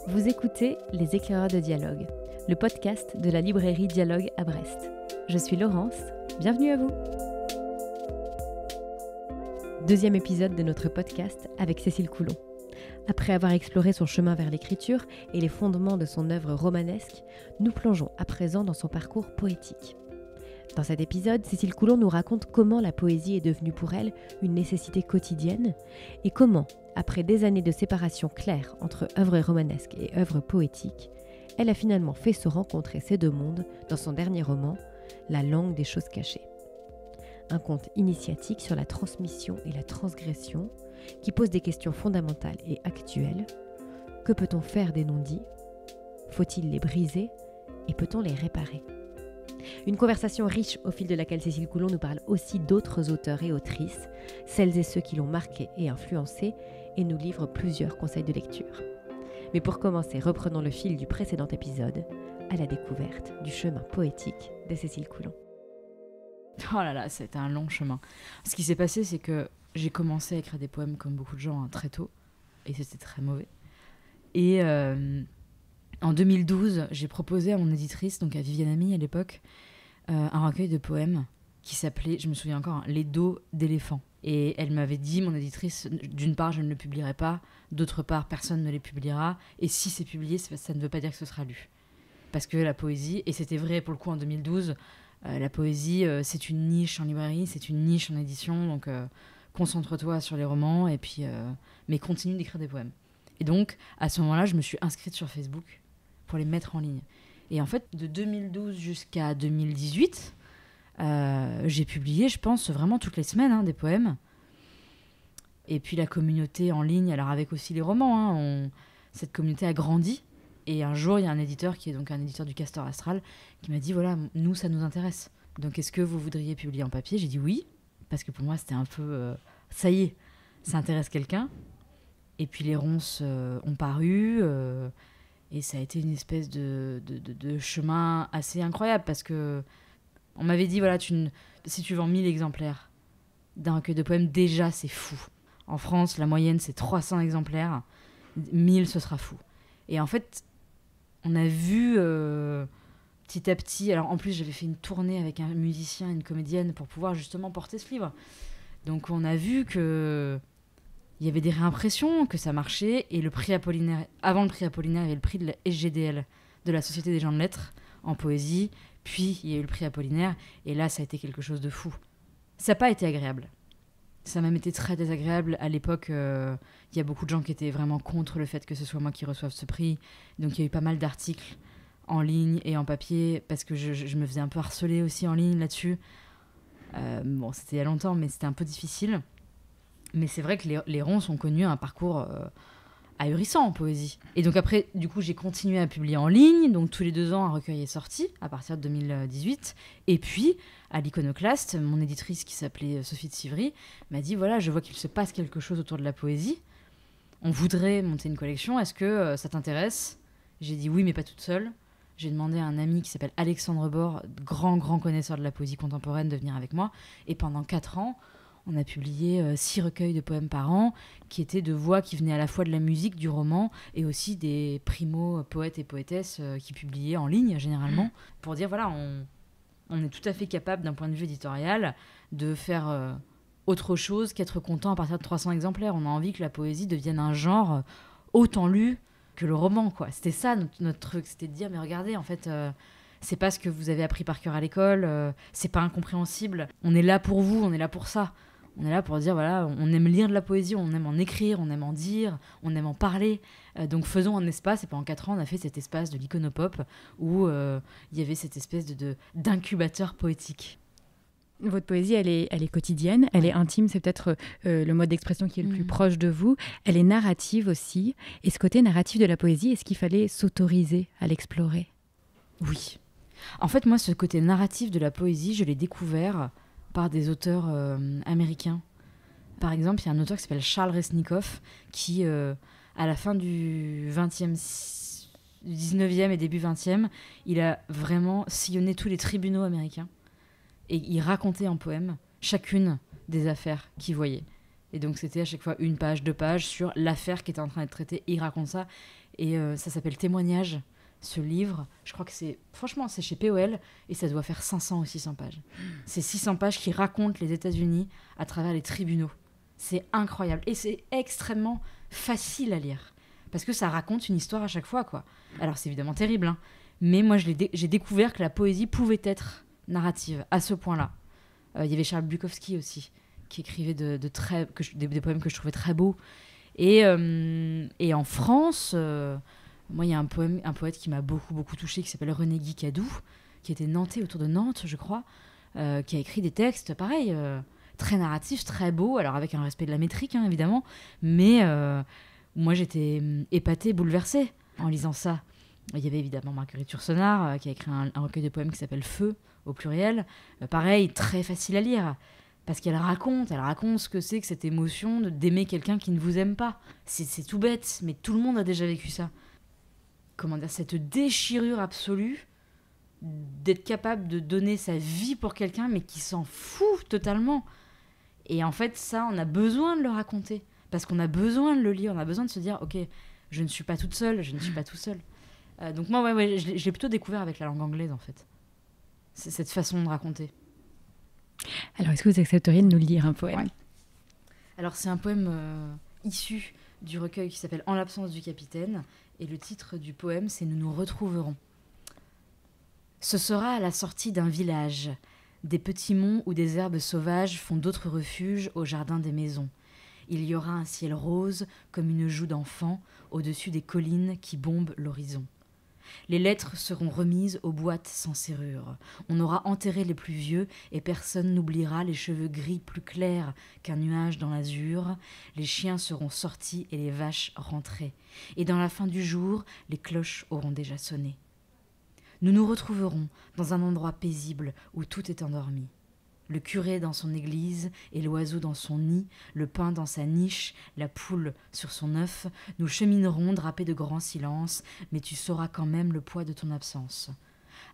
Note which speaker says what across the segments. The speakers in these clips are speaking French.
Speaker 1: Vous écoutez Les Éclaireurs de Dialogue, le podcast de la librairie Dialogue à Brest. Je suis Laurence, bienvenue à vous. Deuxième épisode de notre podcast avec Cécile Coulon. Après avoir exploré son chemin vers l'écriture et les fondements de son œuvre romanesque, nous plongeons à présent dans son parcours poétique. Dans cet épisode, Cécile Coulon nous raconte comment la poésie est devenue pour elle une nécessité quotidienne et comment, après des années de séparation claire entre œuvre romanesque et œuvre poétique, elle a finalement fait se rencontrer ces deux mondes dans son dernier roman, La langue des choses cachées. Un conte initiatique sur la transmission et la transgression qui pose des questions fondamentales et actuelles. Que peut-on faire des non-dits ? Faut-il les briser ? Et peut-on les réparer ? Une conversation riche au fil de laquelle Cécile Coulon nous parle aussi d'autres auteurs et autrices, celles et ceux qui l'ont marquée et influencée, et nous livre plusieurs conseils de lecture. Mais pour commencer, reprenons le fil du précédent épisode, à la découverte du chemin poétique de Cécile Coulon.
Speaker 2: Oh là là, c'était un long chemin. Ce qui s'est passé, c'est que j'ai commencé à écrire des poèmes comme beaucoup de gens très tôt, et c'était très mauvais. Et en 2012, j'ai proposé à mon éditrice, donc à Viviane Ami à l'époque, un recueil de poèmes qui s'appelait, je me souviens encore, Les dos d'éléphant. Et elle m'avait dit, mon éditrice, d'une part, je ne le publierai pas, d'autre part, personne ne les publiera, et si c'est publié, ça ne veut pas dire que ce sera lu. Parce que la poésie, et c'était vrai pour le coup en 2012, la poésie, c'est une niche en librairie, c'est une niche en édition, donc concentre-toi sur les romans, et puis, mais continue d'écrire des poèmes. Et donc, à ce moment-là, je me suis inscrite sur Facebook pour les mettre en ligne. Et en fait, de 2012 jusqu'à 2018, j'ai publié, je pense, vraiment toutes les semaines des poèmes. Et puis la communauté en ligne, alors avec aussi les romans, cette communauté a grandi. Et un jour, il y a un éditeur, qui est donc un éditeur du Castor Astral, qui m'a dit, voilà, nous, ça nous intéresse. Donc, est-ce que vous voudriez publier en papier ? J'ai dit oui, parce que pour moi, c'était un peu, ça y est, ça intéresse quelqu'un. Et puis les ronces ont paru, et ça a été une espèce de chemin assez incroyable, parce que on m'avait dit, voilà, si tu vends 1000 exemplaires d'un recueil de poèmes, déjà, c'est fou. En France, la moyenne, c'est 300 exemplaires. 1000, ce sera fou. Et en fait, on a vu petit à petit... Alors, en plus, j'avais fait une tournée avec un musicien et une comédienne pour pouvoir justement porter ce livre. Donc, on a vu qu'il y avait des réimpressions, que ça marchait. Et le prix Apollinaire... Avant le prix Apollinaire, il y avait le prix de la SGDL, de la Société des gens de lettres, en poésie. Puis, il y a eu le prix Apollinaire, et là, ça a été quelque chose de fou. Ça n'a pas été agréable. Ça a même été très désagréable. À l'époque, il y a beaucoup de gens qui étaient vraiment contre le fait que ce soit moi qui reçoive ce prix. Donc, il y a eu pas mal d'articles en ligne et en papier, parce que je me faisais un peu harceler aussi en ligne là-dessus. Bon, c'était il y a longtemps, mais c'était un peu difficile. Mais c'est vrai que les ronces ont connu un parcours... ahurissant en poésie. Et donc après, du coup, j'ai continué à publier en ligne. Donc tous les 2 ans, un recueil est sorti à partir de 2018. Et puis, à l'Iconoclaste, mon éditrice qui s'appelait Sophie de Sivry m'a dit, voilà, je vois qu'il se passe quelque chose autour de la poésie. On voudrait monter une collection. Est-ce que ça t'intéresse ? J'ai dit oui, mais pas toute seule. J'ai demandé à un ami qui s'appelle Alexandre Bord, grand connaisseur de la poésie contemporaine, de venir avec moi. Et pendant 4 ans, on a publié 6 recueils de poèmes par an, qui étaient de voix qui venaient à la fois de la musique, du roman, et aussi des primo-poètes et poétesses qui publiaient en ligne, généralement, pour dire, voilà, on est tout à fait capable, d'un point de vue éditorial, de faire autre chose qu'être content à partir de 300 exemplaires. On a envie que la poésie devienne un genre autant lu que le roman, quoi. C'était ça, notre truc, c'était de dire, mais regardez, en fait... c'est pas ce que vous avez appris par cœur à l'école, c'est pas incompréhensible. On est là pour vous, on est là pour ça. On est là pour dire, voilà, on aime lire de la poésie, on aime en écrire, on aime en dire, on aime en parler. Donc faisons un espace, et pendant 4 ans, on a fait cet espace de l'Iconopop où il y avait cette espèce d'incubateur poétique.
Speaker 3: Votre poésie, elle est quotidienne, elle est intime, c'est peut-être le mode d'expression qui est le plus proche de vous. Elle est narrative aussi. Et ce côté narratif de la poésie, est-ce qu'il fallait s'autoriser à l'explorer ?
Speaker 2: Oui. En fait, moi, ce côté narratif de la poésie, je l'ai découvert par des auteurs américains. Par exemple, il y a un auteur qui s'appelle Charles Resnickoff qui, à la fin du 19e et début 20e, il a vraiment sillonné tous les tribunaux américains et il racontait en poème chacune des affaires qu'il voyait. Et donc, c'était à chaque fois 1 page, 2 pages sur l'affaire qui était en train d'être traitée. Et il raconte ça. Et ça s'appelle Témoignage, ce livre. Je crois que c'est chez POL et ça doit faire 500 ou 600 pages. C'est 600 pages qui racontent les États-Unis à travers les tribunaux. C'est incroyable. Et c'est extrêmement facile à lire. Parce que ça raconte une histoire à chaque fois, quoi. Alors, c'est évidemment terrible, hein. Mais moi, j'ai découvert que la poésie pouvait être narrative, à ce point-là. Il y avait Charles Bukowski aussi, qui écrivait des poèmes que je trouvais très beaux. Et en France, moi, il y a un poète qui m'a beaucoup, beaucoup touchée, qui s'appelle René Guicadou, qui était nantais, autour de Nantes, je crois, qui a écrit des textes, pareil, très narratifs, très beaux, alors avec un respect de la métrique, hein, évidemment, mais moi, j'étais épatée, bouleversée en lisant ça. Il y avait évidemment Marguerite Yourcenar, qui a écrit un recueil de poèmes qui s'appelle Feu, au pluriel. Pareil, très facile à lire. Parce qu'elle raconte ce que c'est que cette émotion d'aimer quelqu'un qui ne vous aime pas. C'est tout bête, mais tout le monde a déjà vécu ça. Comment dire, cette déchirure absolue d'être capable de donner sa vie pour quelqu'un, mais qui s'en fout totalement. Et en fait, ça, on a besoin de le raconter. Parce qu'on a besoin de le lire, on a besoin de se dire, ok, je ne suis pas toute seule, je ne suis pas tout seul. Donc moi, je l'ai plutôt découvert avec la langue anglaise, en fait. C'est cette façon de raconter.
Speaker 3: Alors, est-ce que vous accepteriez de nous lire un poème ?
Speaker 2: Ouais. Alors, c'est un poème issu du recueil qui s'appelle « En l'absence du capitaine ». Et le titre du poème, c'est « Nous nous retrouverons ». Ce sera à la sortie d'un village. Des petits monts où des herbes sauvages font d'autres refuges au jardin des maisons. Il y aura un ciel rose comme une joue d'enfant au-dessus des collines qui bombent l'horizon. Les lettres seront remises aux boîtes sans serrure. On aura enterré les plus vieux et personne n'oubliera les cheveux gris plus clairs qu'un nuage dans l'azur. Les chiens seront sortis et les vaches rentrées. Et dans la fin du jour, les cloches auront déjà sonné. Nous nous retrouverons dans un endroit paisible où tout est endormi. Le curé dans son église et l'oiseau dans son nid, le pain dans sa niche, la poule sur son œuf, nous cheminerons drapés de grands silences, mais tu sauras quand même le poids de ton absence.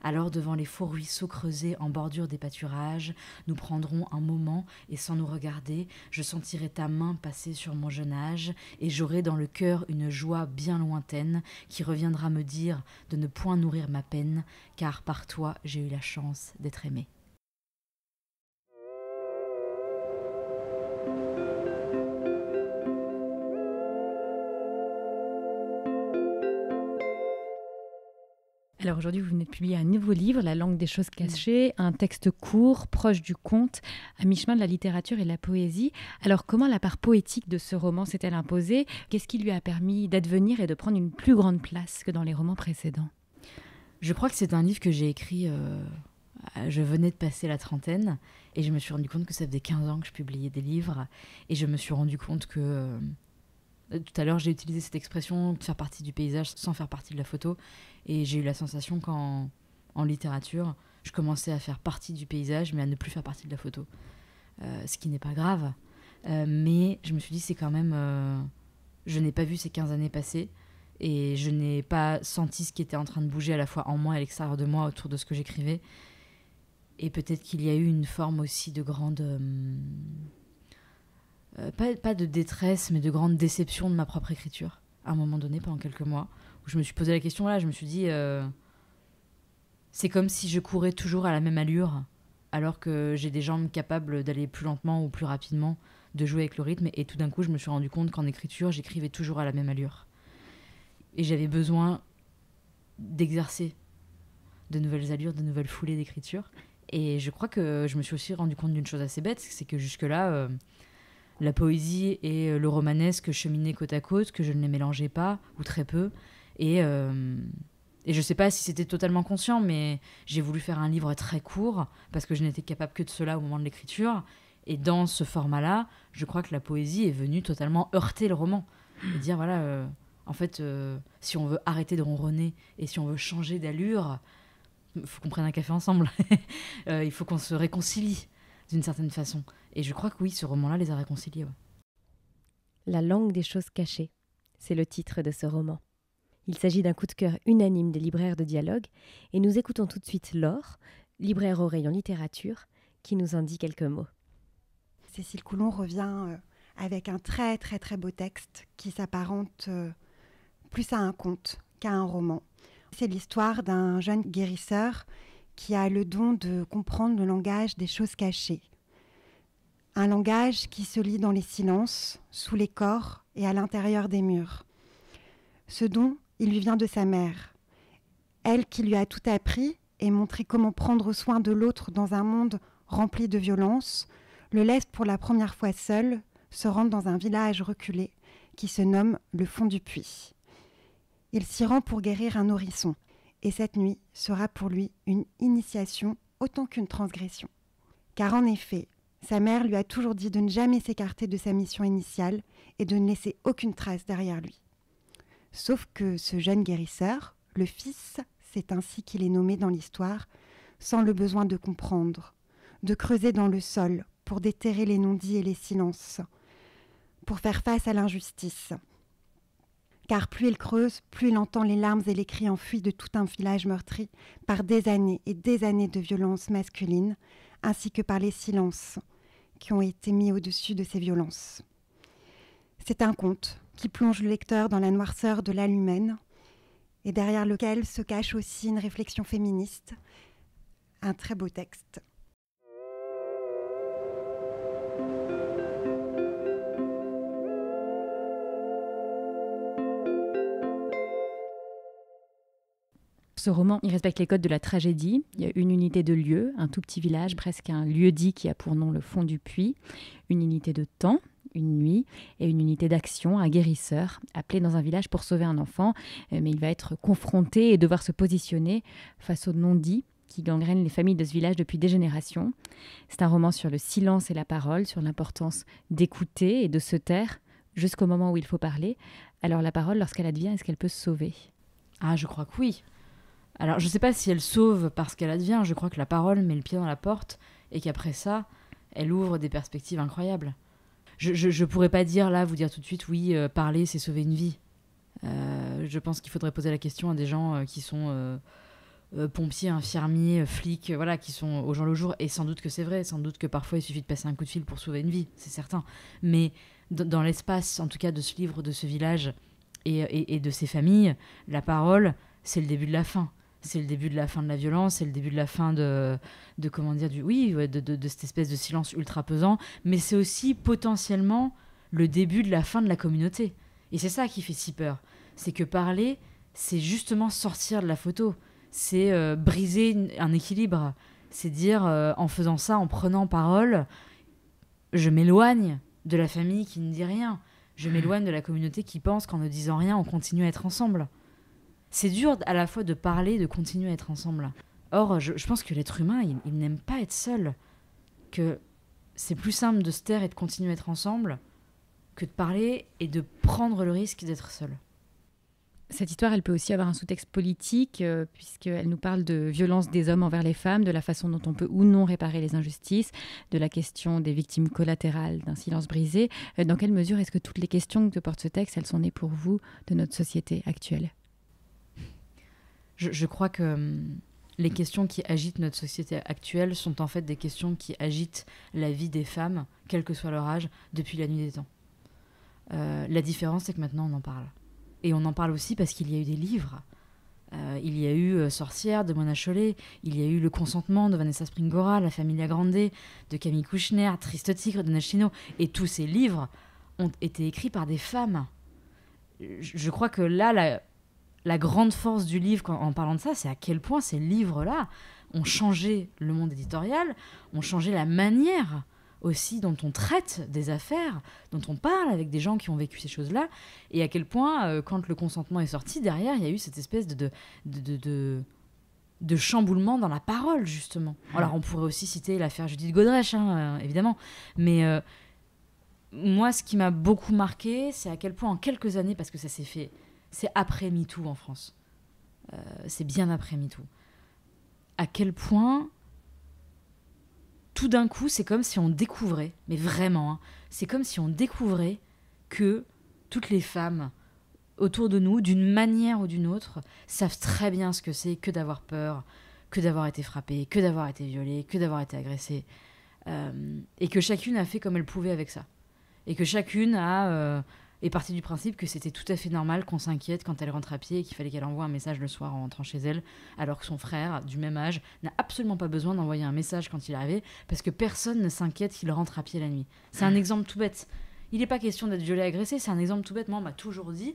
Speaker 2: Alors devant les faux ruisseaux creusés en bordure des pâturages, nous prendrons un moment et sans nous regarder, je sentirai ta main passer sur mon jeune âge et j'aurai dans le cœur une joie bien lointaine qui reviendra me dire de ne point nourrir ma peine, car par toi j'ai eu la chance d'être aimée.
Speaker 3: Alors aujourd'hui, vous venez de publier un nouveau livre, La langue des choses cachées, un texte court, proche du conte, à mi-chemin de la littérature et de la poésie. Alors comment la part poétique de ce roman s'est-elle imposée ? Qu'est-ce qui lui a permis d'advenir et de prendre une plus grande place que dans les romans précédents ?
Speaker 2: Je crois que c'est un livre que j'ai écrit, je venais de passer la trentaine, et je me suis rendu compte que ça faisait 15 ans que je publiais des livres, et je me suis rendu compte que... Tout à l'heure, j'ai utilisé cette expression de faire partie du paysage sans faire partie de la photo. Et j'ai eu la sensation qu'en littérature, je commençais à faire partie du paysage, mais à ne plus faire partie de la photo. Ce qui n'est pas grave. Mais je me suis dit, c'est quand même... je n'ai pas vu ces 15 années passer. Et je n'ai pas senti ce qui était en train de bouger à la fois en moi et à l'extérieur de moi autour de ce que j'écrivais. Et peut-être qu'il y a eu une forme aussi de grande... pas de détresse, mais de grande déception de ma propre écriture, à un moment donné, pendant quelques mois, où je me suis posé la question, là, je me suis dit, c'est comme si je courais toujours à la même allure, alors que j'ai des jambes capables d'aller plus lentement ou plus rapidement, de jouer avec le rythme, et tout d'un coup, je me suis rendu compte qu'en écriture, j'écrivais toujours à la même allure. Et j'avais besoin d'exercer de nouvelles allures, de nouvelles foulées d'écriture. Et je crois que je me suis aussi rendu compte d'une chose assez bête, c'est que jusque-là... la poésie et le romanesque cheminaient côte à côte, que je ne les mélangeais pas, ou très peu. Et je ne sais pas si c'était totalement conscient, mais j'ai voulu faire un livre très court, parce que je n'étais capable que de cela au moment de l'écriture. Et dans ce format-là, je crois que la poésie est venue totalement heurter le roman. Et dire, voilà, en fait, si on veut arrêter de ronronner, et si on veut changer d'allure, il faut qu'on prenne un café ensemble. Il faut qu'on se réconcilie, d'une certaine façon. Et je crois que oui, ce roman-là les a réconciliés. Ouais.
Speaker 1: La langue des choses cachées, c'est le titre de ce roman. Il s'agit d'un coup de cœur unanime des libraires de dialogue, et nous écoutons tout de suite Laure, libraire au rayon littérature, qui nous en dit quelques mots.
Speaker 4: Cécile Coulon revient avec un très très très beau texte qui s'apparente plus à un conte qu'à un roman. C'est l'histoire d'un jeune guérisseur qui a le don de comprendre le langage des choses cachées. Un langage qui se lit dans les silences, sous les corps et à l'intérieur des murs. Ce don, il lui vient de sa mère. Elle qui lui a tout appris et montré comment prendre soin de l'autre dans un monde rempli de violence, le laisse pour la première fois seul se rendre dans un village reculé qui se nomme le Fond du Puits. Il s'y rend pour guérir un nourrisson, et cette nuit sera pour lui une initiation autant qu'une transgression. Car en effet, sa mère lui a toujours dit de ne jamais s'écarter de sa mission initiale et de ne laisser aucune trace derrière lui. Sauf que ce jeune guérisseur, le fils, c'est ainsi qu'il est nommé dans l'histoire, sans le besoin de comprendre, de creuser dans le sol pour déterrer les non-dits et les silences, pour faire face à l'injustice. Car plus il creuse, plus il entend les larmes et les cris enfuis de tout un village meurtri par des années et des années de violence masculine, ainsi que par les silences qui ont été mis au-dessus de ces violences. C'est un conte qui plonge le lecteur dans la noirceur de l'âme humaine et derrière lequel se cache aussi une réflexion féministe. Un très beau texte.
Speaker 3: Ce roman, il respecte les codes de la tragédie. Il y a une unité de lieu, un tout petit village, presque un lieu-dit qui a pour nom le Fond du Puits, une unité de temps, une nuit, et une unité d'action, un guérisseur, appelé dans un village pour sauver un enfant, mais il va être confronté et devoir se positionner face aux non-dits qui gangrènent les familles de ce village depuis des générations. C'est un roman sur le silence et la parole, sur l'importance d'écouter et de se taire jusqu'au moment où il faut parler. Alors la parole, lorsqu'elle advient, est-ce qu'elle peut se sauver ?
Speaker 2: Ah, je crois que oui. Alors, je ne sais pas si elle sauve parce qu'elle advient. Je crois que la parole met le pied dans la porte et qu'après ça, elle ouvre des perspectives incroyables. Je pourrais pas vous dire tout de suite, oui, parler, c'est sauver une vie. Je pense qu'il faudrait poser la question à des gens qui sont pompiers, infirmiers, flics, voilà, qui sont au jour le jour. Et sans doute que c'est vrai. Sans doute que parfois, il suffit de passer un coup de fil pour sauver une vie, c'est certain. Mais dans l'espace, en tout cas, de ce livre, de ce village et de ces familles, la parole, c'est le début de la fin. C'est le début de la fin de la violence, c'est le début de la fin de cette espèce de silence ultra pesant, mais c'est aussi potentiellement le début de la fin de la communauté. Et c'est ça qui fait si peur. C'est que parler, c'est justement sortir de la photo. C'est briser un équilibre. C'est dire, en faisant ça, en prenant parole, je m'éloigne de la famille qui ne dit rien. Je m'éloigne de la communauté qui pense qu'en ne disant rien, on continue à être ensemble. C'est dur à la fois de parler et de continuer à être ensemble. Or, je pense que l'être humain, il n'aime pas être seul. Que c'est plus simple de se taire et de continuer à être ensemble que de parler et de prendre le risque d'être seul.
Speaker 3: Cette histoire, elle peut aussi avoir un sous-texte politique, puisqu'elle nous parle de violence des hommes envers les femmes, de la façon dont on peut ou non réparer les injustices, de la question des victimes collatérales d'un silence brisé. Dans quelle mesure est-ce que toutes les questions que porte ce texte, elles sont nées pour vous de notre société actuelle ?
Speaker 2: Je crois que les questions qui agitent notre société actuelle sont en fait des questions qui agitent la vie des femmes, quel que soit leur âge, depuis la nuit des temps. La différence, c'est que maintenant, on en parle. Et on en parle aussi parce qu'il y a eu des livres. Il y a eu Sorcière de Mona Chollet, il y a eu Le consentement de Vanessa Springora, La Familia Grande de Camille Kouchner, Triste Tigre de Nashino. Et tous ces livres ont été écrits par des femmes. Je crois que là, la grande force du livre, en parlant de ça, c'est à quel point ces livres-là ont changé le monde éditorial, ont changé la manière aussi dont on traite des affaires, dont on parle avec des gens qui ont vécu ces choses-là, et à quel point, quand Le consentement est sorti, derrière, il y a eu cette espèce de chamboulement dans la parole, justement. Alors, on pourrait aussi citer l'affaire Judith Godrèche, évidemment, mais moi, ce qui m'a beaucoup marqué, c'est à quel point, en quelques années, parce que ça s'est fait... C'est après MeToo en France. C'est bien après MeToo. À quel point, tout d'un coup, c'est comme si on découvrait, mais vraiment, c'est comme si on découvrait que toutes les femmes autour de nous, d'une manière ou d'une autre, savent très bien ce que c'est que d'avoir peur, que d'avoir été frappée, que d'avoir été violée, que d'avoir été agressée. Et que chacune a fait comme elle pouvait avec ça. Et que chacune a est partie du principe que c'était tout à fait normal qu'on s'inquiète quand elle rentre à pied et qu'il fallait qu'elle envoie un message le soir en rentrant chez elle, alors que son frère, du même âge, n'a absolument pas besoin d'envoyer un message quand il est arrivé, parce que personne ne s'inquiète qu'il rentre à pied la nuit. C'est un exemple tout bête. Il n'est pas question d'être violé, agressé, c'est un exemple tout bête. Moi, on m'a toujours dit,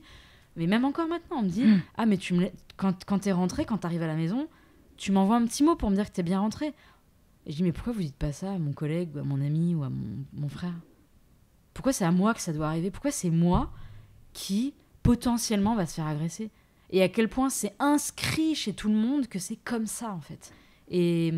Speaker 2: mais même encore maintenant, on me dit « Ah, mais quand t'es rentré, quand t'arrives à la maison, tu m'envoies un petit mot pour me dire que t'es bien rentré. » Et je dis « Mais pourquoi vous dites pas ça à mon collègue, ou à mon ami, ou à mon frère ? Pourquoi c'est à moi que ça doit arriver ? Pourquoi c'est moi qui, potentiellement, va se faire agresser ? Et à quel point c'est inscrit chez tout le monde que c'est comme ça, en fait. Et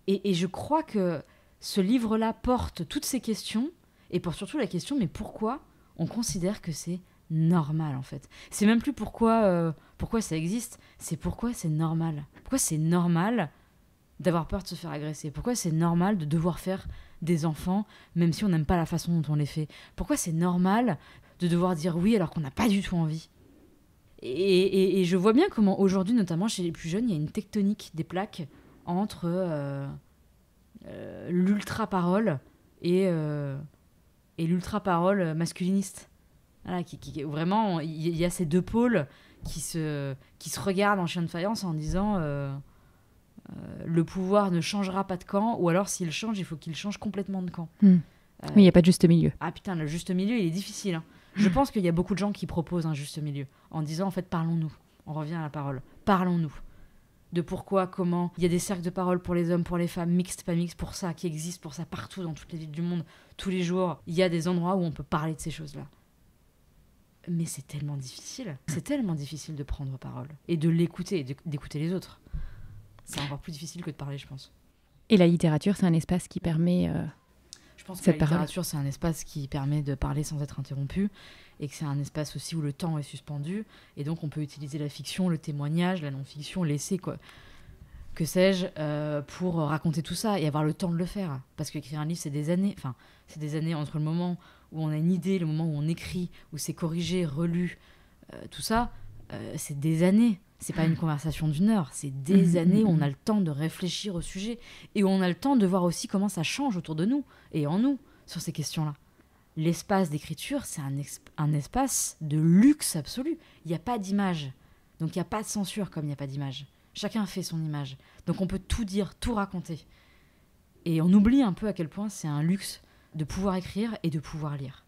Speaker 2: je crois que ce livre-là porte toutes ces questions, et porte surtout la question, mais pourquoi on considère que c'est normal, en fait ? C'est même plus pourquoi ça existe, c'est pourquoi c'est normal. Pourquoi c'est normal d'avoir peur de se faire agresser ? Pourquoi c'est normal de devoir faire des enfants, même si on n'aime pas la façon dont on les fait ? Pourquoi c'est normal de devoir dire oui alors qu'on n'a pas du tout envie ? Et je vois bien comment aujourd'hui, notamment chez les plus jeunes, il y a une tectonique des plaques entre l'ultra-parole et l'ultra-parole masculiniste. Voilà, vraiment, il y a ces deux pôles qui se regardent en chien de faïence en disant le pouvoir ne changera pas de camp, ou alors s'il change, il faut qu'il change complètement de camp.
Speaker 3: Oui, il n'y a pas de juste milieu.
Speaker 2: Ah putain, le juste milieu, il est difficile. Hein. Je pense qu'il y a beaucoup de gens qui proposent un juste milieu, en disant en fait, parlons-nous. On revient à la parole. Parlons-nous. De pourquoi, comment. Il y a des cercles de parole pour les hommes, pour les femmes, mixtes, pas mixtes, pour ça, qui existent pour ça partout dans toutes les villes du monde, tous les jours. Il y a des endroits où on peut parler de ces choses-là. Mais c'est tellement difficile. C'est tellement difficile de prendre parole et de l'écouter, et d'écouter les autres. C'est encore plus difficile que de parler, je pense.
Speaker 3: Et la littérature, c'est un espace qui permet
Speaker 2: je pense que
Speaker 3: cette
Speaker 2: la littérature, c'est un espace qui permet de parler sans être interrompu, et que c'est un espace aussi où le temps est suspendu, et donc on peut utiliser la fiction, le témoignage, la non-fiction, l'essai, quoi. Que sais-je, pour raconter tout ça et avoir le temps de le faire. Parce qu'écrire un livre, c'est des années. Enfin, c'est des années entre le moment où on a une idée, le moment où on écrit, où c'est corrigé, relu, tout ça, c'est des années. C'est pas une conversation d'une heure, c'est des années où on a le temps de réfléchir au sujet et où on a le temps de voir aussi comment ça change autour de nous et en nous sur ces questions-là. L'espace d'écriture, c'est un espace de luxe absolu. Il n'y a pas d'image, donc il n'y a pas de censure comme il n'y a pas d'image. Chacun fait son image, donc on peut tout dire, tout raconter. Et on oublie un peu à quel point c'est un luxe de pouvoir écrire et de pouvoir lire.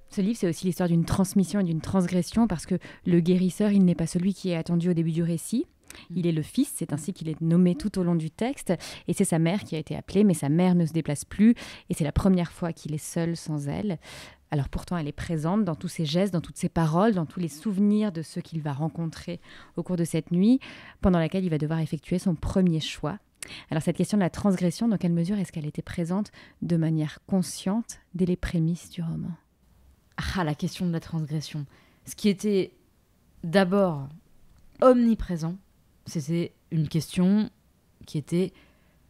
Speaker 3: Ce livre, c'est aussi l'histoire d'une transmission et d'une transgression, parce que le guérisseur, il n'est pas celui qui est attendu au début du récit. Il est le fils, c'est ainsi qu'il est nommé tout au long du texte. Et c'est sa mère qui a été appelée, mais sa mère ne se déplace plus. Et c'est la première fois qu'il est seul sans elle. Alors pourtant, elle est présente dans tous ses gestes, dans toutes ses paroles, dans tous les souvenirs de ceux qu'il va rencontrer au cours de cette nuit, pendant laquelle il va devoir effectuer son premier choix. Alors cette question de la transgression, dans quelle mesure est-ce qu'elle était présente de manière consciente dès les prémices du roman ?
Speaker 2: Ah, la question de la transgression. Ce qui était d'abord omniprésent, c'était une question qui était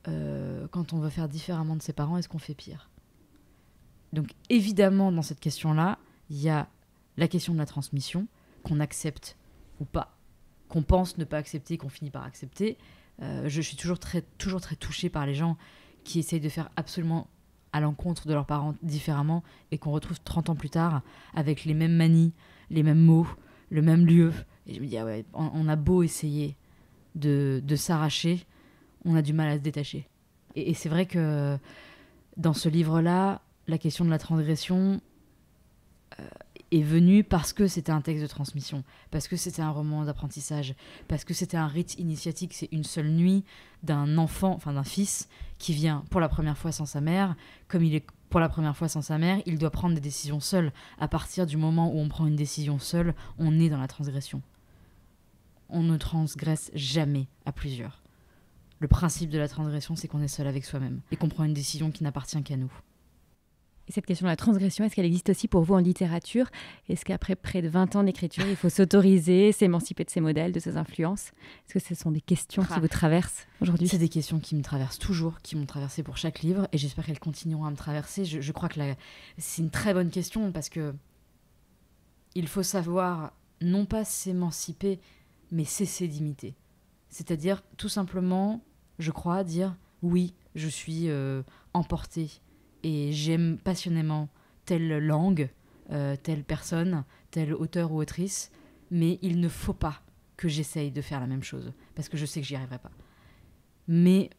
Speaker 2: quand on veut faire différemment de ses parents, est-ce qu'on fait pire ? Donc évidemment, dans cette question-là, il y a la question de la transmission, qu'on accepte ou pas, qu'on pense ne pas accepter, qu'on finit par accepter. Je suis toujours très touchée par les gens qui essayent de faire absolument à l'encontre de leurs parents différemment et qu'on retrouve 30 ans plus tard avec les mêmes manies, les mêmes mots, le même lieu. Et je me dis, ah ouais, on a beau essayer de s'arracher, on a du mal à se détacher. Et c'est vrai que dans ce livre-là, la question de la transgression est venue parce que c'était un texte de transmission, parce que c'était un roman d'apprentissage, parce que c'était un rite initiatique, c'est une seule nuit d'un enfant, enfin d'un fils, qui vient pour la première fois sans sa mère. Comme il est pour la première fois sans sa mère, il doit prendre des décisions seul. À partir du moment où on prend une décision seul, on est dans la transgression. On ne transgresse jamais à plusieurs. Le principe de la transgression, c'est qu'on est seul avec soi-même et qu'on prend une décision qui n'appartient qu'à nous.
Speaker 3: Et cette question de la transgression, est-ce qu'elle existe aussi pour vous en littérature ? Est-ce qu'après près de 20 ans d'écriture, il faut s'autoriser, s'émanciper de ses modèles, de ses influences ? Est-ce que ce sont des questions qui vous traversent aujourd'hui ?
Speaker 2: C'est des questions qui me traversent toujours, qui m'ont traversé pour chaque livre, et j'espère qu'elles continueront à me traverser. Je crois que c'est une très bonne question, parce que il faut savoir non pas s'émanciper, mais cesser d'imiter. C'est-à-dire tout simplement, je crois, dire oui, je suis emportée et j'aime passionnément telle langue, telle personne, tel auteur ou autrice, mais il ne faut pas que j'essaye de faire la même chose, parce que je sais que j'y arriverai pas. Mais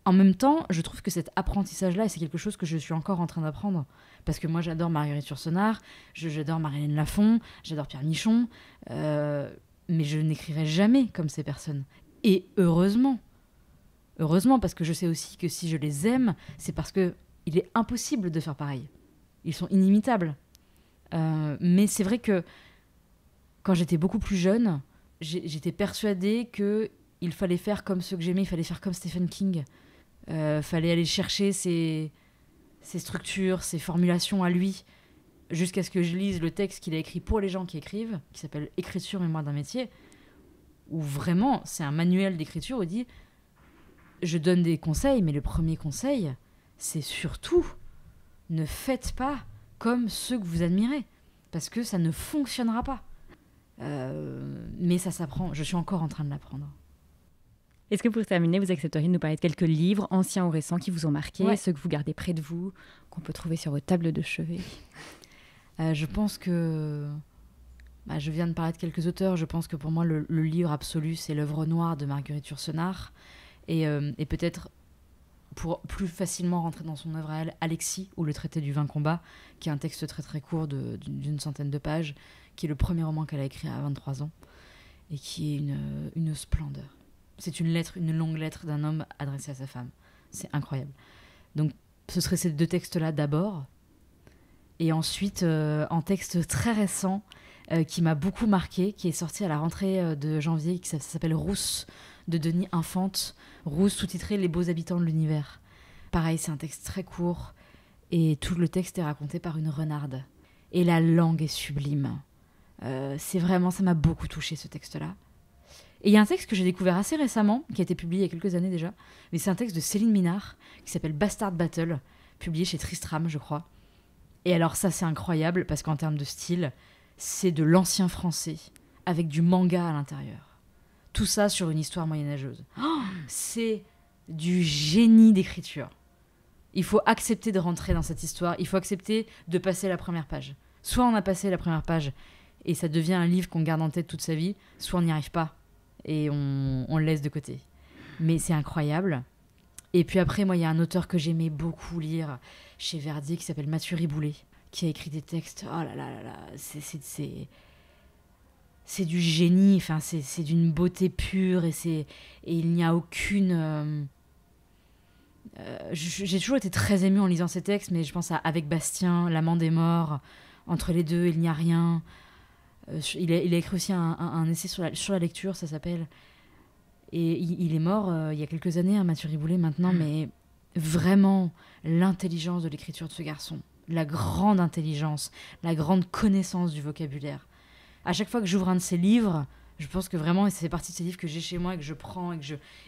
Speaker 2: en même temps, je trouve que cet apprentissage-là, et c'est quelque chose que je suis encore en train d'apprendre, parce que moi j'adore Marguerite Yourcenar, j'adore Marie-Hélène Lafon, j'adore Pierre Michon, mais je n'écrirai jamais comme ces personnes. Et heureusement, parce que je sais aussi que si je les aime, c'est parce qu'il est impossible de faire pareil. Ils sont inimitables. Mais c'est vrai que quand j'étais beaucoup plus jeune, j'étais persuadée qu'il fallait faire comme ceux que j'aimais, il fallait faire comme Stephen King. Fallait aller chercher ses structures, ses formulations à lui, jusqu'à ce que je lise le texte qu'il a écrit pour les gens qui écrivent, qui s'appelle « Écriture, mémoire d'un métier », où vraiment, c'est un manuel d'écriture où il dit « Je donne des conseils, mais le premier conseil, c'est surtout ne faites pas comme ceux que vous admirez, parce que ça ne fonctionnera pas. » Mais ça s'apprend, je suis encore en train de l'apprendre.
Speaker 3: Est-ce que pour terminer, vous accepteriez de nous parler de quelques livres, anciens ou récents, qui vous ont marqué,
Speaker 2: Ouais.
Speaker 3: ceux que vous gardez près de vous, qu'on peut trouver sur votre table de chevet?
Speaker 2: Je pense que... je viens de parler de quelques auteurs. Je pense que pour moi, le livre absolu, c'est L'œuvre noire de Marguerite Yourcenar. Et peut-être, pour plus facilement rentrer dans son œuvre à elle, Alexis, ou Le traité du 20 combats, qui est un texte très très court d'une centaine de pages, qui est le premier roman qu'elle a écrit à 23 ans, et qui est une splendeur. C'est une longue lettre d'un homme adressée à sa femme. C'est incroyable. Donc, ce seraient ces deux textes-là d'abord. Et ensuite, un texte très récent qui m'a beaucoup marqué, qui est sorti à la rentrée de janvier, qui s'appelle Rousse, de Denis Infante. Rousse, sous-titré Les beaux habitants de l'univers. Pareil, c'est un texte très court. Et tout le texte est raconté par une renarde. Et la langue est sublime. C'est vraiment, ça m'a beaucoup touché, ce texte-là. Et il y a un texte que j'ai découvert assez récemment, qui a été publié il y a quelques années déjà, mais c'est un texte de Céline Minard, qui s'appelle Bastard Battle, publié chez Tristram, je crois. Et alors ça, c'est incroyable, parce qu'en termes de style, c'est de l'ancien français, avec du manga à l'intérieur. Tout ça sur une histoire moyenâgeuse. Oh, c'est du génie d'écriture. Il faut accepter de rentrer dans cette histoire, il faut accepter de passer la première page. Soit on a passé la première page, et ça devient un livre qu'on garde en tête toute sa vie, soit on n'y arrive pas. Et on le laisse de côté. Mais c'est incroyable. Et puis après, moi, il y a un auteur que j'aimais beaucoup lire chez Verdier qui s'appelle Mathieu Riboulet, qui a écrit des textes. Oh là là là là, c'est du génie. Enfin, c'est d'une beauté pure et il n'y a aucune. J'ai toujours été très émue en lisant ces textes, mais je pense à Avec Bastien, L'amant des morts. Entre les deux, il n'y a rien. Il a écrit aussi un essai sur la lecture, ça s'appelle. Et il est mort il y a quelques années, Mathieu Riboulet maintenant, mais vraiment l'intelligence de l'écriture de ce garçon, la grande intelligence, la grande connaissance du vocabulaire. À chaque fois que j'ouvre un de ses livres, je pense que vraiment, c'est partie de ces livres que j'ai chez moi et que je prends et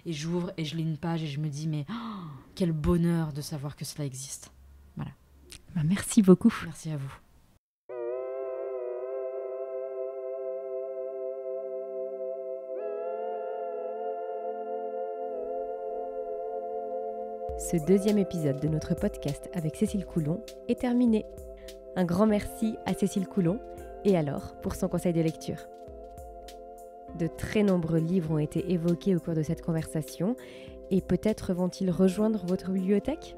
Speaker 2: j'ouvre et je lis une page et je me dis, mais quel bonheur de savoir que cela existe. Voilà.
Speaker 3: Merci beaucoup.
Speaker 2: Merci à vous.
Speaker 1: Ce deuxième épisode de notre podcast avec Cécile Coulon est terminé. Un grand merci à Cécile Coulon et alors pour son conseil de lecture. De très nombreux livres ont été évoqués au cours de cette conversation et peut-être vont-ils rejoindre votre bibliothèque ?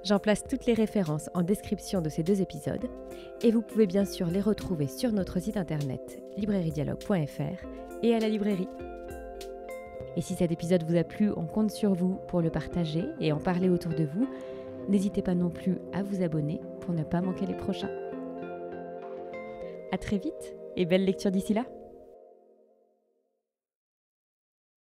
Speaker 1: J'en place toutes les références en description de ces deux épisodes et vous pouvez bien sûr les retrouver sur notre site internet librairiedialogue.fr et à la librairie. Et si cet épisode vous a plu, on compte sur vous pour le partager et en parler autour de vous. N'hésitez pas non plus à vous abonner pour ne pas manquer les prochains. À très vite et belle lecture d'ici là.